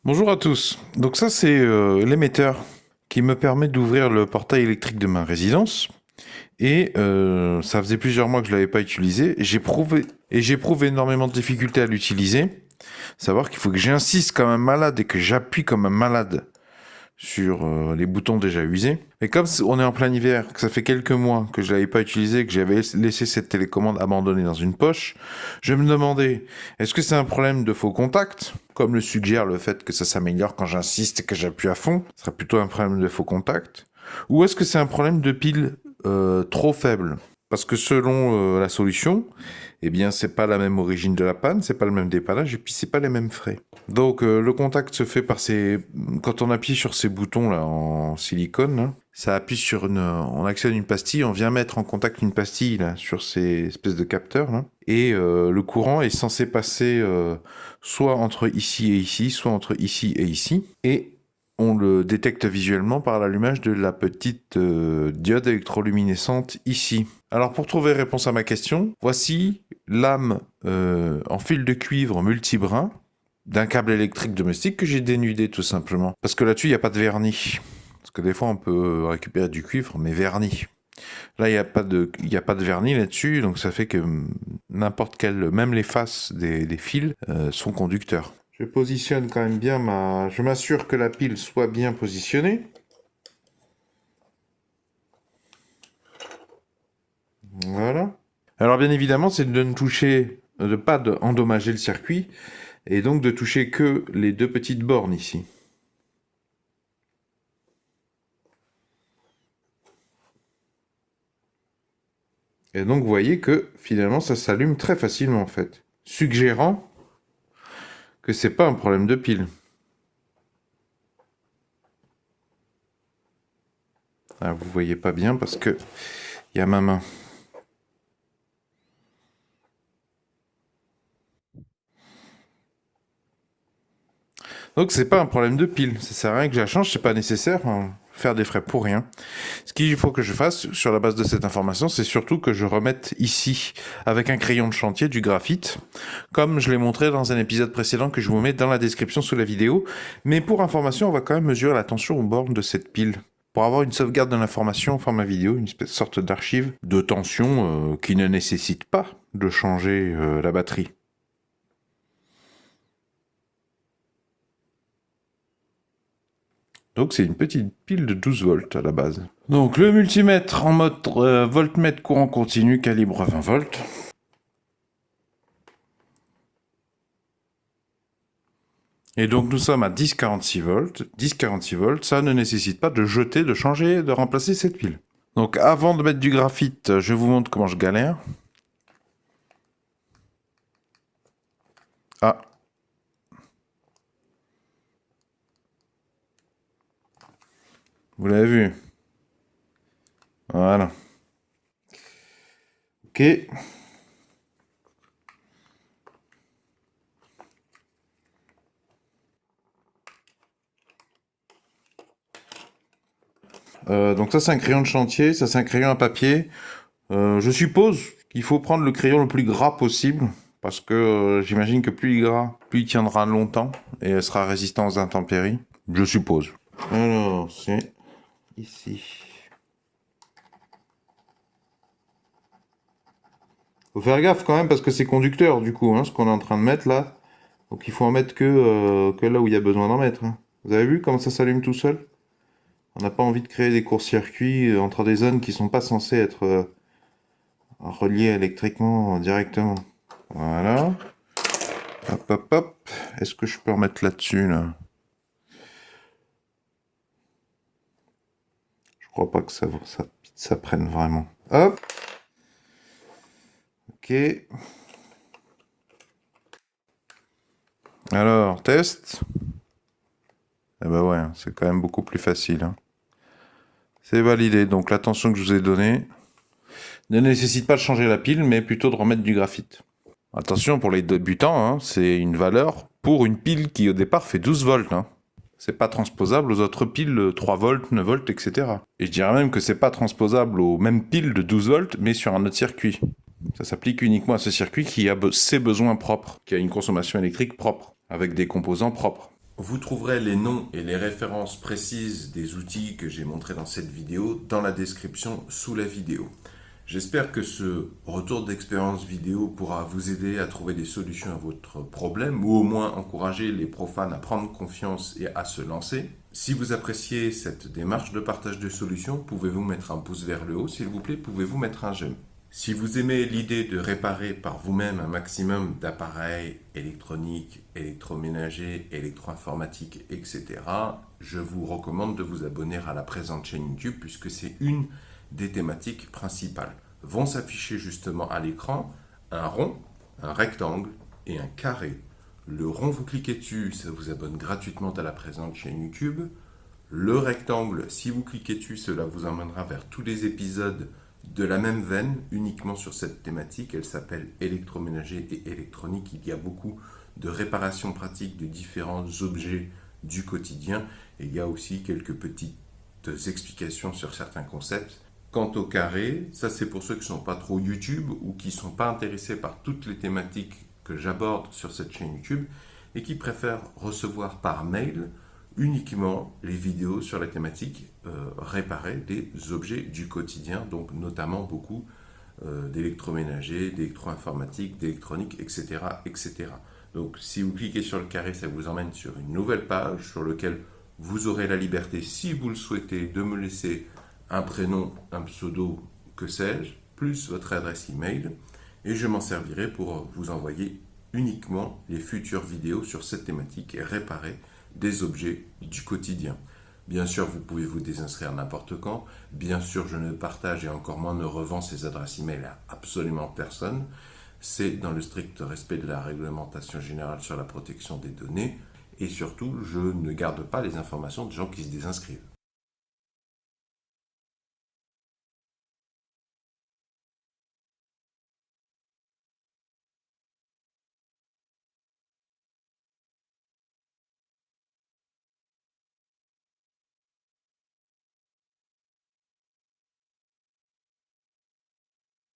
Bonjour à tous. Donc ça c'est l'émetteur qui me permet d'ouvrir le portail électrique de ma résidence. Et ça faisait plusieurs mois que je l'avais pas utilisé. J'éprouve énormément de difficultés à l'utiliser. Savoir qu'il faut que j'insiste comme un malade et que j'appuie comme un malade sur les boutons déjà usés. Et comme on est en plein hiver, que ça fait quelques mois que je l'avais pas utilisé, que j'avais laissé cette télécommande abandonnée dans une poche, je me demandais, est-ce que c'est un problème de faux contact, comme le suggère le fait que ça s'améliore quand j'insiste et que j'appuie à fond, ce serait plutôt un problème de faux contact, ou est-ce que c'est un problème de pile trop faible? Parce que selon la solution, eh bien, c'est pas la même origine de la panne, c'est pas le même dépannage, et puis c'est pas les mêmes frais. Donc, le contact se fait par quand on appuie sur ces boutons là en silicone, là, ça appuie sur on actionne une pastille, on vient mettre en contact une pastille là sur ces espèces de capteurs là, et le courant est censé passer soit entre ici et ici, soit entre ici et ici, et on le détecte visuellement par l'allumage de la petite diode électroluminescente ici. Alors pour trouver réponse à ma question, voici lame en fil de cuivre multibrin d'un câble électrique domestique que j'ai dénudé tout simplement. Parce que là-dessus, il n'y a pas de vernis. Parce que des fois, on peut récupérer du cuivre, mais verni. Là, il n'y a pas de vernis là-dessus, donc ça fait que n'importe quel, même les faces des fils sont conducteurs. Je positionne quand même bien je m'assure que la pile soit bien positionnée. Voilà. Alors bien évidemment, c'est de ne toucher, de pas endommager le circuit, et donc de toucher que les deux petites bornes ici. Et donc vous voyez que finalement ça s'allume très facilement en fait, suggérant que c'est pas un problème de pile. Ah, vous voyez pas bien parce que il y a ma main. Donc c'est pas un problème de pile, ça sert à rien que je la change, c'est pas nécessaire, faire des frais pour rien. Ce qu'il faut que je fasse sur la base de cette information, c'est surtout que je remette ici, avec un crayon de chantier, du graphite, comme je l'ai montré dans un épisode précédent que je vous mets dans la description sous la vidéo. Mais pour information, on va quand même mesurer la tension aux bornes de cette pile, pour avoir une sauvegarde de l'information en format vidéo, une sorte d'archive de tension qui ne nécessite pas de changer la batterie. Donc c'est une petite pile de 12 volts à la base. Donc le multimètre en mode voltmètre courant continu calibre 20 volts. Et donc nous sommes à 10,46 volts. 10,46 volts, ça ne nécessite pas de jeter, de changer, de remplacer cette pile. Donc avant de mettre du graphite, je vous montre comment je galère. Ah. Vous l'avez vu. Voilà. Ok. Donc ça c'est un crayon de chantier, ça c'est un crayon à papier. Je suppose qu'il faut prendre le crayon le plus gras possible, parce que j'imagine que plus il est gras, plus il tiendra longtemps et elle sera résistant aux intempéries. Je suppose. Alors, c'est ici. Faut faire gaffe quand même parce que c'est conducteur du coup, hein, ce qu'on est en train de mettre là. Donc il faut en mettre que là où il y a besoin d'en mettre. Hein. Vous avez vu comment ça s'allume tout seul? On n'a pas envie de créer des courts-circuits entre des zones qui sont pas censées être reliées électriquement directement. Voilà. Hop, hop, hop. Est-ce que je peux remettre là-dessus, là? Je crois pas que ça prenne vraiment. Hop. Ok. Alors, test. Eh ben ouais, c'est quand même beaucoup plus facile. Hein. C'est validé. Donc la tension que je vous ai donnée ne nécessite pas de changer la pile, mais plutôt de remettre du graphite. Attention, pour les débutants, hein, c'est une valeur pour une pile qui au départ fait 12 volts. Hein. C'est pas transposable aux autres piles 3 volts, 9 volts, etc. Et je dirais même que c'est pas transposable aux mêmes piles de 12 volts, mais sur un autre circuit. Ça s'applique uniquement à ce circuit qui a ses besoins propres, qui a une consommation électrique propre, avec des composants propres. Vous trouverez les noms et les références précises des outils que j'ai montrés dans cette vidéo dans la description sous la vidéo. J'espère que ce retour d'expérience vidéo pourra vous aider à trouver des solutions à votre problème ou au moins encourager les profanes à prendre confiance et à se lancer. Si vous appréciez cette démarche de partage de solutions, pouvez-vous mettre un pouce vers le haut, s'il vous plaît, pouvez-vous mettre un j'aime. Si vous aimez l'idée de réparer par vous-même un maximum d'appareils électroniques, électroménagers, électro-informatiques, etc., je vous recommande de vous abonner à la présente chaîne YouTube puisque c'est une des thématiques principales. Vont s'afficher justement à l'écran un rond, un rectangle et un carré. Le rond, vous cliquez dessus, ça vous abonne gratuitement à la présente chaîne YouTube. Le rectangle, si vous cliquez dessus, cela vous emmènera vers tous les épisodes de la même veine, uniquement sur cette thématique. Elle s'appelle électroménager et électronique. Il y a beaucoup de réparations pratiques de différents objets du quotidien. Et il y a aussi quelques petites explications sur certains concepts. Quant au carré, ça c'est pour ceux qui ne sont pas trop YouTube ou qui ne sont pas intéressés par toutes les thématiques que j'aborde sur cette chaîne YouTube et qui préfèrent recevoir par mail uniquement les vidéos sur la thématique réparer des objets du quotidien, donc notamment beaucoup d'électroménager, d'électro-informatique, d'électronique, etc., etc. Donc si vous cliquez sur le carré, ça vous emmène sur une nouvelle page sur laquelle vous aurez la liberté, si vous le souhaitez, de me laisser un prénom, un pseudo, que sais-je, plus votre adresse email, et je m'en servirai pour vous envoyer uniquement les futures vidéos sur cette thématique et réparer des objets du quotidien. Bien sûr, vous pouvez vous désinscrire n'importe quand. Bien sûr, je ne partage et encore moins ne revends ces adresses email à absolument personne. C'est dans le strict respect de la réglementation générale sur la protection des données. Et surtout, je ne garde pas les informations des gens qui se désinscrivent.